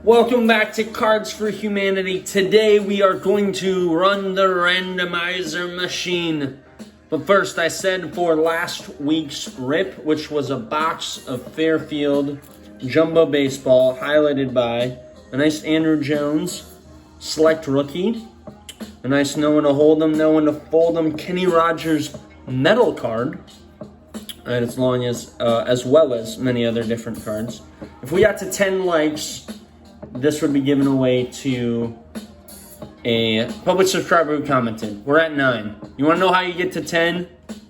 Welcome back to Cards for Humanity. Today we are going to run the randomizer machine. But first, I said for last week's rip, which was a box of Fairfield Jumbo Baseball, highlighted by a nice Andrew Jones select rookie, a nice no one to hold them, no one to fold them, Kenny Rogers metal card, and as well as many other different cards. If we got to 10 likes, this would be given away to a public subscriber who commented. We're at 9. You want to know how you get to 10?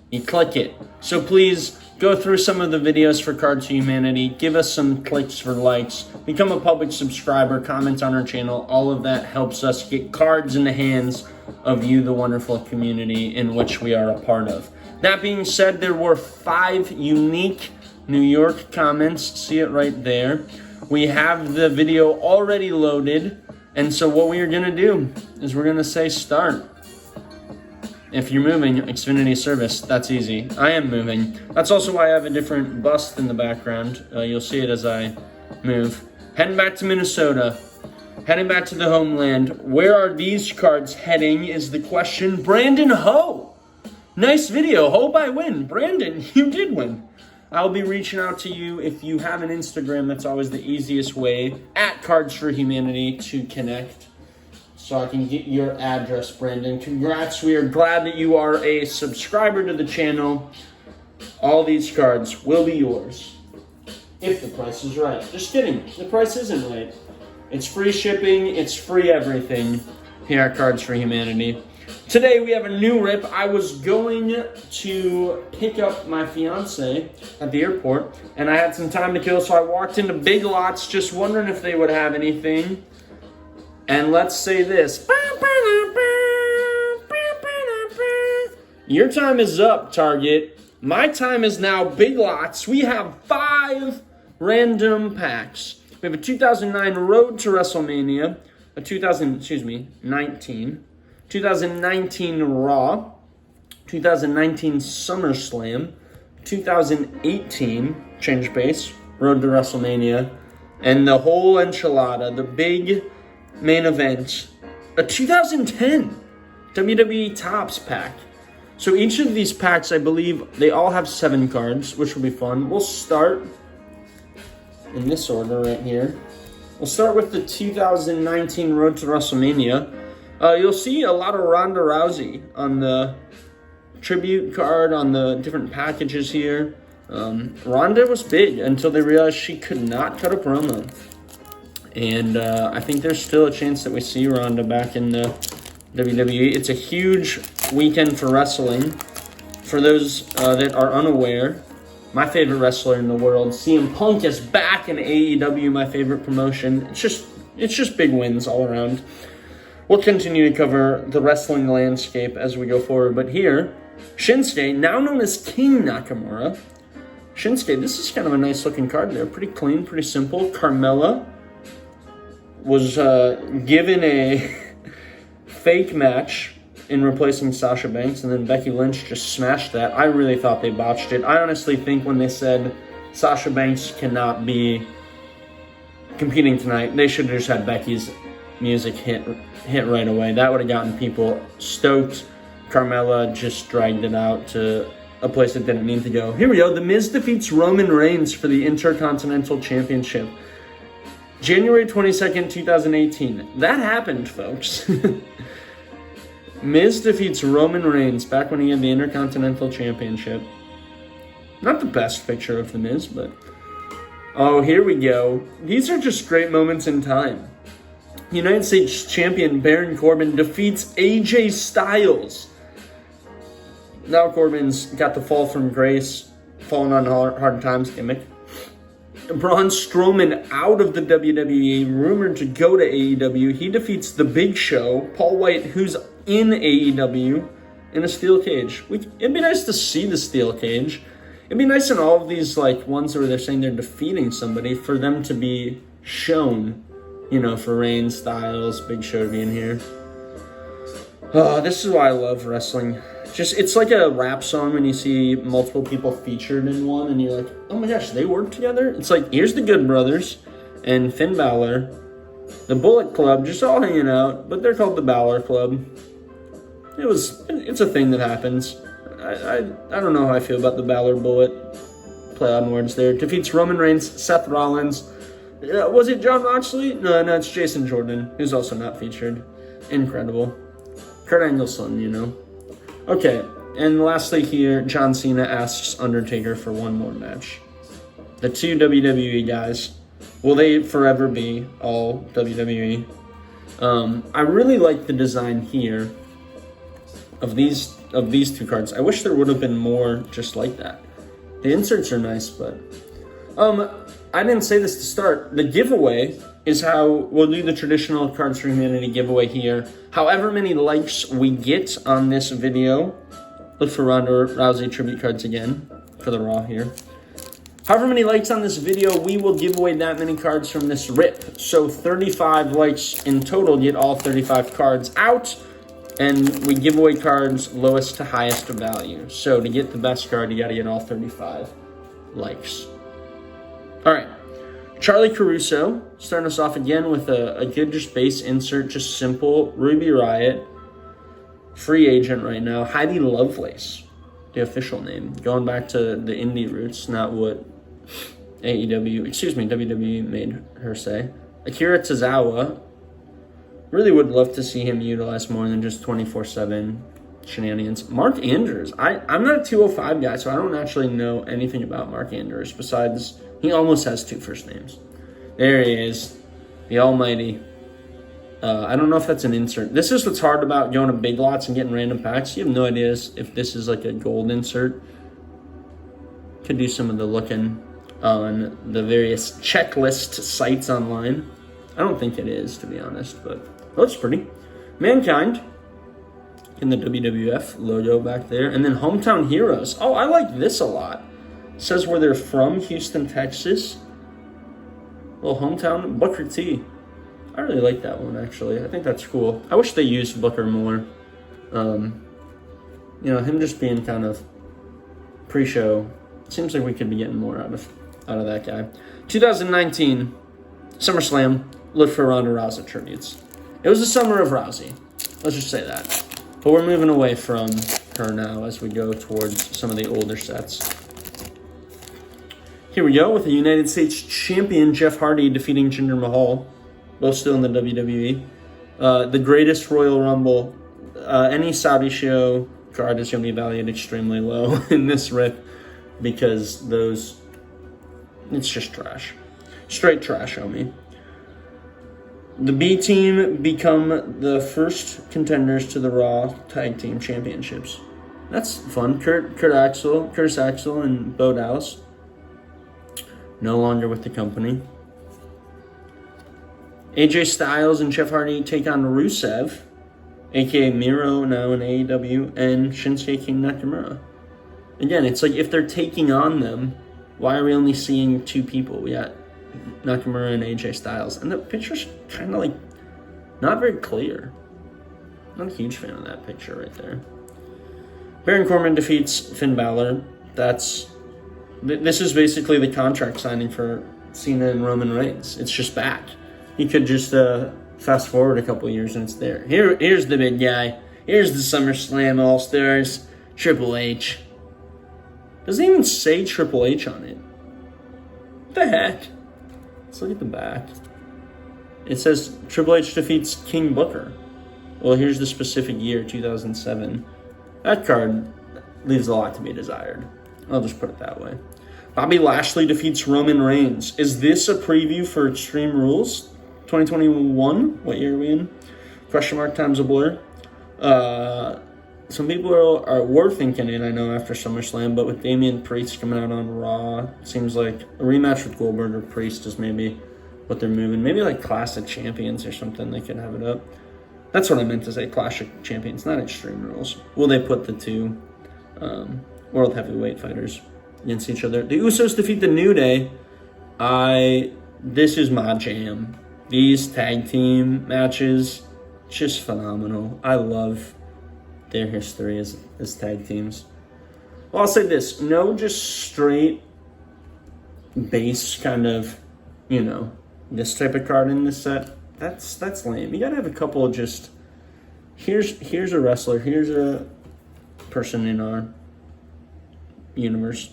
You click it. So please go through some of the videos for Cards for Humanity. Give us some clicks for likes. Become a public subscriber. Comment on our channel. All of that helps us get cards in the hands of you, the wonderful community in which we are a part of. That being said, there were 5 unique New York comments. See it right there. We have the video already loaded, and so what we are going to do is we're going to say start. If you're moving, Xfinity service, that's easy. I am moving. That's also why I have a different bust in the background. You'll see it as I move. Heading back to Minnesota. Heading back to the homeland. Where are these cards heading is the question. Brandon Ho. Nice video. Hope I win. Brandon, you did win. I'll be reaching out to you. If you have an Instagram, that's always the easiest way, at Cards for Humanity, to connect. So I can get your address, Brandon. Congrats. We are glad that you are a subscriber to the channel. All these cards will be yours if the price is right. Just kidding. The price isn't right. It's free shipping. It's free everything here at Cards for Humanity. Today we have a new rip. I was going to pick up my fiance at the airport, and I had some time to kill, so I walked into Big Lots just wondering if they would have anything. And let's say this. Your time is up, Target. My time is now, Big Lots. We have 5 random packs. We have a 2009 Road to WrestleMania, a 2019 Raw, 2019 SummerSlam, 2018 Change Base, Road to WrestleMania, and the whole enchilada, the big main event, a 2010 WWE Topps pack. So each of these packs, I believe, they all have 7 cards, which will be fun. We'll start in this order right here. We'll start with the 2019 Road to WrestleMania. You'll see a lot of Ronda Rousey on the tribute card, on the different packages here. Ronda was big until they realized she could not cut a promo. And I think there's still a chance that we see Ronda back in the WWE. It's a huge weekend for wrestling. For those that are unaware, my favorite wrestler in the world, CM Punk, is back in AEW, my favorite promotion. It's just big wins all around. We'll continue to cover the wrestling landscape as we go forward. But here, Shinsuke, now known as King Nakamura. Shinsuke, this is kind of a nice looking card there. Pretty clean, pretty simple. Carmella was given a fake match in replacing Sasha Banks, and then Becky Lynch just smashed that. I really thought they botched it. I honestly think when they said Sasha Banks cannot be competing tonight, they should have just had Becky's music hit right away. That would have gotten people stoked. Carmella just dragged it out to a place it didn't need to go. Here we go. The Miz defeats Roman Reigns for the Intercontinental Championship. January 22nd, 2018. That happened, folks. Miz defeats Roman Reigns back when he had the Intercontinental Championship. Not the best picture of the Miz, but... oh, here we go. These are just great moments in time. United States Champion Baron Corbin defeats AJ Styles. Now Corbin's got the fall from grace, falling on hard times gimmick. Braun Strowman out of the WWE, rumored to go to AEW. He defeats The Big Show, Paul White, who's in AEW, in a steel cage. It'd be nice to see the steel cage. It'd be nice in all of these ones where they're saying they're defeating somebody, for them to be shown. You know, for Reigns, Styles, Big Show to be in here. Oh, this is why I love wrestling. It's like a rap song when you see multiple people featured in one, and you're like, oh my gosh, they work together? It's like, here's the Good Brothers and Finn Balor The Bullet Club, just all hanging out, but they're called the Balor Club. It's a thing that happens. I don't know how I feel about the Balor Bullet play on words there. Defeats Roman Reigns, Seth Rollins. Was it John Moxley? No, it's Jason Jordan, who's also not featured. Incredible. Kurt Angle's son, you know. Okay, and lastly here, John Cena asks Undertaker for one more match. The two WWE guys, will they forever be all WWE? I really like the design here of these two cards. I wish there would have been more just like that. The inserts are nice, but I didn't say this to start. The giveaway is how we'll do the traditional Cards for Humanity giveaway here. However many likes we get on this video, look for Ronda Rousey tribute cards again for the Raw here. However many likes on this video, we will give away that many cards from this rip. So 35 likes in total get all 35 cards out, and we give away cards lowest to highest value. So to get the best card, you got to get all 35 likes. All right, Charlie Caruso, starting us off again with a good just base insert, just simple. Ruby Riott, free agent right now. Heidi Lovelace, the official name, going back to the indie roots, not what WWE made her say. Akira Tozawa, really would love to see him utilized more than just 24/7 shenanigans. Mark Andrews, I'm not a 205 guy, so I don't actually know anything about Mark Andrews besides he almost has two first names. There he is, the almighty. I don't know if that's an insert. This is what's hard about going to Big Lots and getting random packs. You have no idea if this is like a gold insert. Could do some of the looking on the various checklist sites online. I don't think it is, to be honest, but it looks pretty. Mankind in the WWF logo back there. And then Hometown Heroes. Oh, I like this a lot. It says where they're from, Houston, Texas. Little hometown, Booker T. I really like that one, actually. I think that's cool. I wish they used Booker more. Him just being kind of pre-show. It seems like we could be getting more out of that guy. 2019 SummerSlam. Look for Ronda Rousey tributes. It was the summer of Rousey. Let's just say that. But we're moving away from her now as we go towards some of the older sets. Here we go with the United States Champion Jeff Hardy defeating Jinder Mahal. Both still in the WWE. The greatest Royal Rumble. Any Saudi show card is going to be valued extremely low in this rip because it's just trash. Straight trash, homie. The B team become the first contenders to the Raw Tag Team Championships. That's fun. Curtis Axel, and Bo Dallas. No longer with the company. AJ Styles and Jeff Hardy take on Rusev, aka Miro, now in AEW, and Shinsuke King Nakamura. Again, it's like if they're taking on them, why are we only seeing two people? We got Nakamura and AJ Styles. And the picture's kind of like not very clear. Not a huge fan of that picture right there. Baron Corbin defeats Finn Balor. This is basically the contract signing for Cena and Roman Reigns. It's just back. You could just fast forward a couple years and it's there. Here's the big guy. Here's the SummerSlam All-Stars. Triple H. Doesn't even say Triple H on it. What the heck? Let's look at the back. It says Triple H defeats King Booker. Well, here's the specific year, 2007. That card leaves a lot to be desired. I'll just put it that way. Bobby Lashley defeats Roman Reigns. Is this a preview for Extreme Rules 2021? What year are we in? Question mark times a blur. Some people were thinking it, I know, after SummerSlam, but with Damian Priest coming out on Raw, it seems like a rematch with Goldberg or Priest is maybe what they're moving. Maybe like Clash of Champions or something, they could have it up. That's what I meant to say, Clash of Champions, not Extreme Rules. Will they put the two World Heavyweight fighters against each other? The Usos defeat the New Day. This is my jam. These tag team matches, just phenomenal. I love their history as tag teams. Well, I'll say this. No just straight base kind of, this type of card in this set. That's lame. You gotta have a couple of just, here's a wrestler, here's a person in our universe.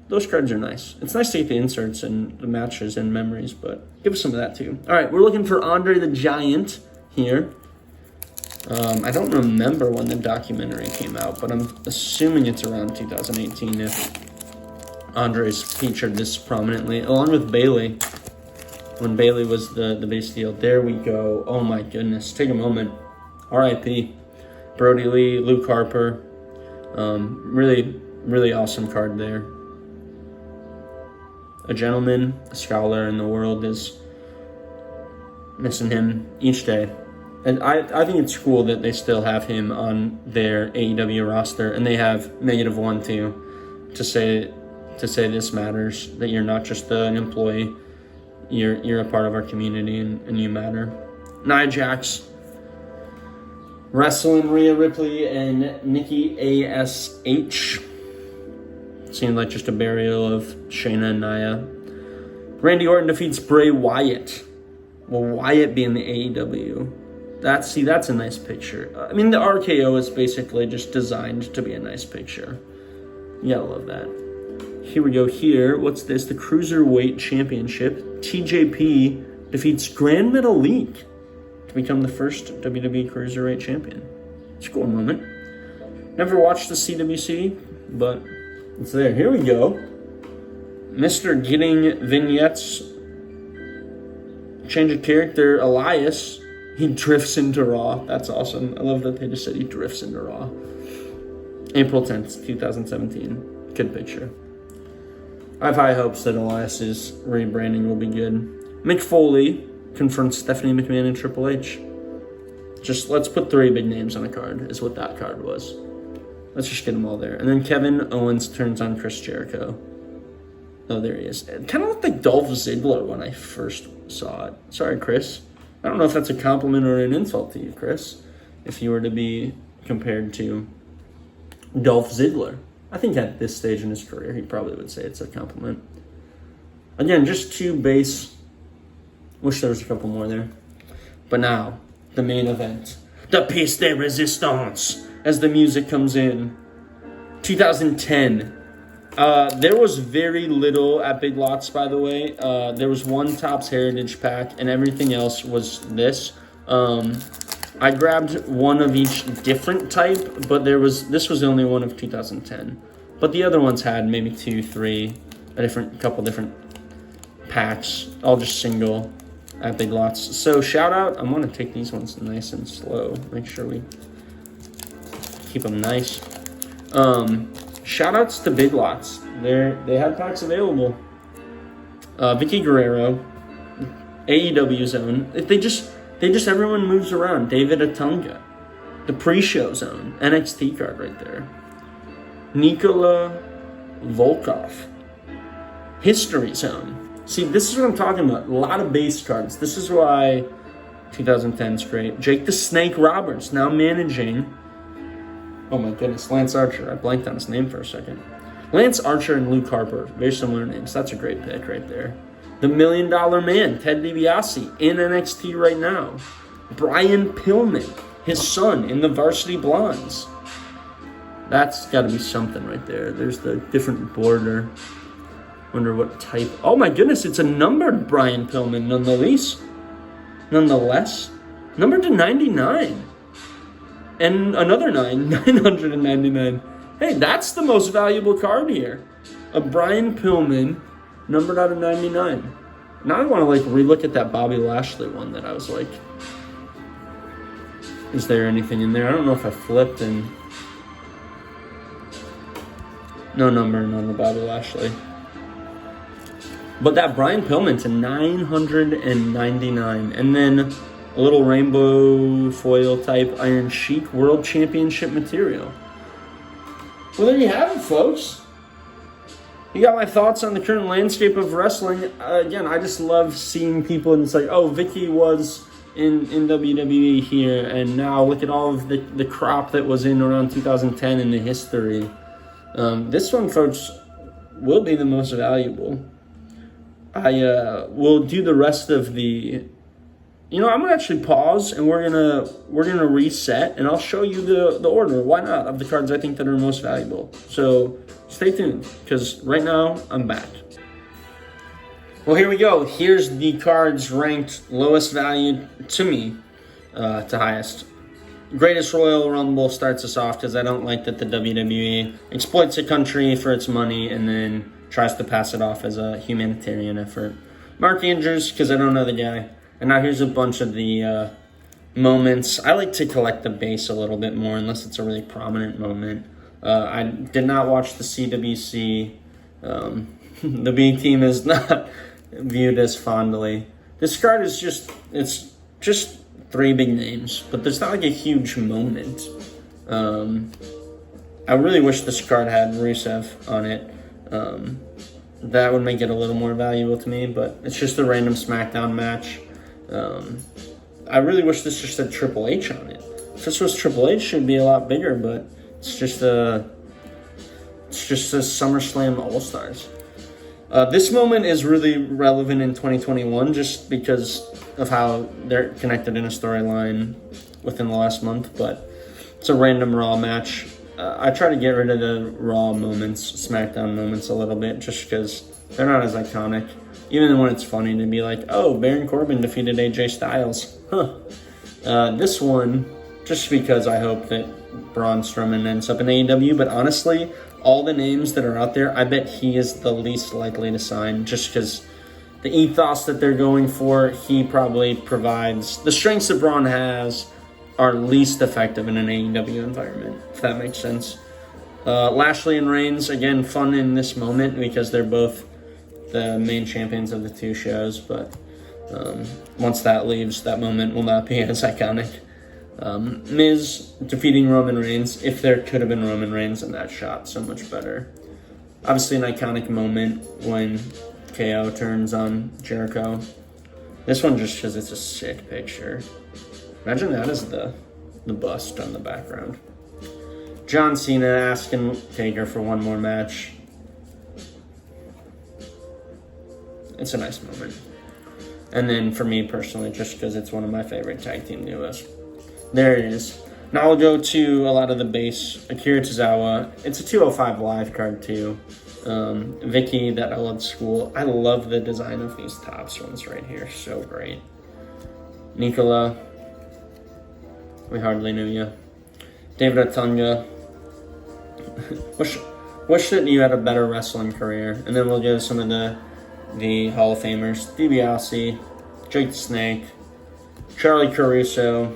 Those cards are nice. It's nice to get the inserts and the matches and memories, but give us some of that too. All right, we're looking for Andre the Giant here. I don't remember when the documentary came out, but I'm assuming it's around 2018 if Andre's featured this prominently, along with Bailey. When Bailey was the base deal. There we go. Oh my goodness. Take a moment. R.I.P. Brody Lee, Luke Harper. Really, really awesome card there. A gentleman, a scholar in the world is missing him each day. And I think it's cool that they still have him on their AEW roster, and they have -1 too, to say this matters, that you're not just an employee, you're a part of our community and you matter. Nia Jax, wrestling Rhea Ripley and Nikki A.S.H. Seemed like just a burial of Shayna and Nia. Randy Orton defeats Bray Wyatt. Will Wyatt be in the AEW? That's a nice picture. I mean, the RKO is basically just designed to be a nice picture. You gotta love that. Here we go here. What's this? The Cruiserweight Championship. TJP defeats Grand Metalik to become the first WWE Cruiserweight Champion. It's a cool moment. Never watched the CWC, but it's there. Here we go. Mr. Getting Vignettes. Change of character, Elias. He drifts into Raw. That's awesome. I love that they just said he drifts into Raw. April 10th, 2017. Good picture. I have high hopes that Elias's rebranding will be good. Mick Foley confronts Stephanie McMahon and Triple H. Just let's put 3 big names on a card, is what that card was. Let's just get them all there. And then Kevin Owens turns on Chris Jericho. Oh, there he is. It kind of looked like Dolph Ziggler when I first saw it. Sorry, Chris. I don't know if that's a compliment or an insult to you, Chris, if you were to be compared to Dolph Ziggler. I think at this stage in his career, he probably would say it's a compliment. Again, just 2 base. Wish there was a couple more there. But now, the main event. The pièce de résistance. As the music comes in. 2010. There was very little at Big Lots, by the way. There was one Topps Heritage pack, and everything else was this. I grabbed one of each different type, but this was the only one of 2010. But the other ones had maybe 2, 3, couple different packs, all just single at Big Lots. So shout out, I'm gonna take these ones nice and slow. Make sure we keep them nice. Shout outs to Big Lots. They had packs available. Vicky Guerrero, AEW Zone. Everyone moves around. David Otunga, the pre-show zone, NXT card right there. Nikola Volkov, history zone. See, this is what I'm talking about. A lot of base cards. This is why 2010 is great. Jake the Snake Roberts now managing. Oh my goodness, Lance Archer. I blanked on his name for a second. Lance Archer and Luke Harper, very similar names. That's a great pick right there. The $1 Million Man, Ted DiBiase, in NXT right now. Brian Pillman, his son, in the Varsity Blondes. That's got to be something right there. There's the different border. Wonder what type. Oh my goodness, it's a numbered Brian Pillman, nonetheless. Numbered to 99. And another 999. Hey, that's the most valuable card here. A Brian Pillman, numbered out of 99. Now I want to relook at that Bobby Lashley one that I was like, is there anything in there? I don't know if I flipped and no numbering on the Bobby Lashley. But that Brian Pillman to 999. And then a little rainbow foil type Iron Sheik World Championship material. Well, there you have it, folks. You got my thoughts on the current landscape of wrestling. Again, I just love seeing people and it's like, oh, Vicky was in WWE here, and now look at all of the crop that was in around 2010 in the history. This one, folks, will be the most valuable. I will do the rest of the I'm gonna actually pause and we're gonna reset, and I'll show you the order. Why not, of the cards I think that are most valuable. So stay tuned, because right now I'm back. Well, here we go. Here's the cards ranked lowest value to me, to highest. Greatest Royal Rumble starts us off, because I don't like that the WWE exploits a country for its money and then tries to pass it off as a humanitarian effort. Mark Andrews, because I don't know the guy. And now here's a bunch of the moments. I like to collect the base a little bit more, unless it's a really prominent moment. I did not watch the CWC. The B team is not viewed as fondly. This card is it's just 3 big names, but there's not like a huge moment. I really wish this card had Rusev on it. That would make it a little more valuable to me, but it's just a random SmackDown match. I really wish this just had Triple H on it. If this was Triple H, it should be a lot bigger, but it's just a SummerSlam All-Stars. This moment is really relevant in 2021 just because of how they're connected in a storyline within the last month, but it's a random Raw match. I try to get rid of the Raw moments, SmackDown moments a little bit, just because they're not as iconic. Even when it's funny to be like, oh, Baron Corbin defeated AJ Styles. This one, just because I hope that Braun Strowman ends up in AEW, but honestly, all the names that are out there, I bet he is the least likely to sign, just because the ethos that they're going for, he probably provides. The strengths that Braun has are least effective in an AEW environment, if that makes sense. Lashley and Reigns, again, fun in this moment because they're both the main champions of the 2 shows, but once that leaves, that moment will not be as iconic. Miz defeating Roman Reigns, if there could have been Roman Reigns in that shot, so much better. Obviously an iconic moment when KO turns on Jericho. This one just because it's a sick picture. Imagine that as the bust on the background. John Cena asking Taker for one more match. It's a nice moment. And then for me personally, just because it's one of my favorite tag team duos. There it is. Now I'll go to a lot of the base. Akira Tozawa. It's a 205 live card too. Vicky, that old school. I love the design of these tops ones right here. So great. Nicola. We hardly knew you. David Otunga. Wish that you had a better wrestling career. And then we'll go to some of the Hall of Famers. DiBiase, Jake the Snake, Charlie Caruso.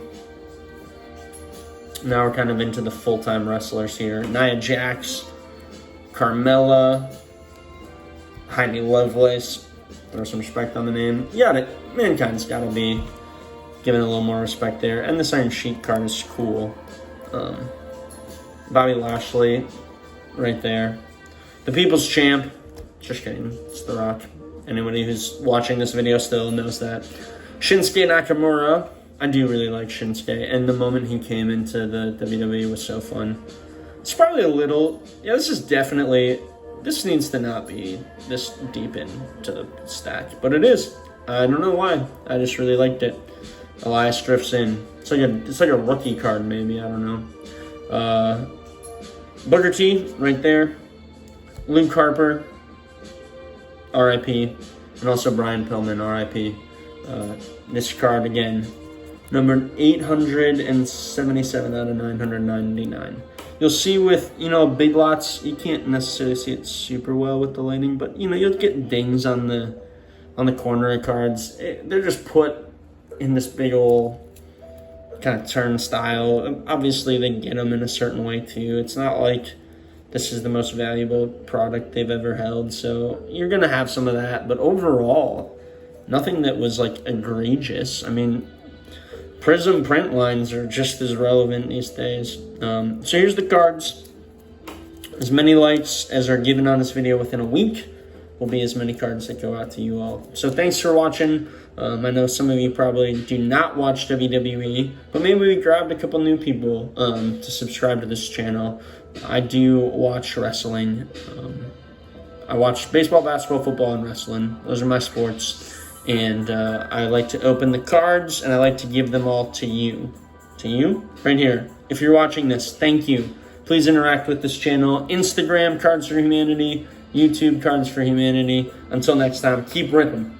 Now we're kind of into the full-time wrestlers here. Nia Jax, Carmella, Heidi Lovelace. Throw some respect on the name. Mankind's got to be given a little more respect there. And this Iron Sheik card is cool. Bobby Lashley, right there. The People's Champ. Just kidding. It's The Rock. Anybody who's watching this video still knows that. Shinsuke Nakamura. I do really like Shinsuke, and the moment he came into the WWE was so fun. It's probably a little... This needs to not be this deep into the stack, but it is. I don't know why. I just really liked it. Elias drifts in. It's like a rookie card, maybe. I don't know. Booker T, right there. Luke Harper, R.I.P. And also Brian Pillman, R.I.P. This card, again, numbered 877 out of 999. You'll see with, big lots, you can't necessarily see it super well with the lighting, but, you'll get dings on the corner of cards. They're just put in this big old kind of turnstile. Obviously, they get them in a certain way, too. It's not like this is the most valuable product they've ever held, so you're going to have some of that. But overall, nothing that was, egregious. I mean, Prism print lines are just as relevant these days. So here's the cards. As many likes as are given on this video within a week will be as many cards that go out to you all. So thanks for watching. I know some of you probably do not watch WWE, but maybe we grabbed a couple new people to subscribe to this channel. I do watch wrestling. I watch baseball, basketball, football, and wrestling. Those are my sports. And I like to open the cards, and I like to give them all to you. To you? Right here. If you're watching this, thank you. Please interact with this channel. Instagram, Cards for Humanity. YouTube, Cards for Humanity. Until next time, keep ripping.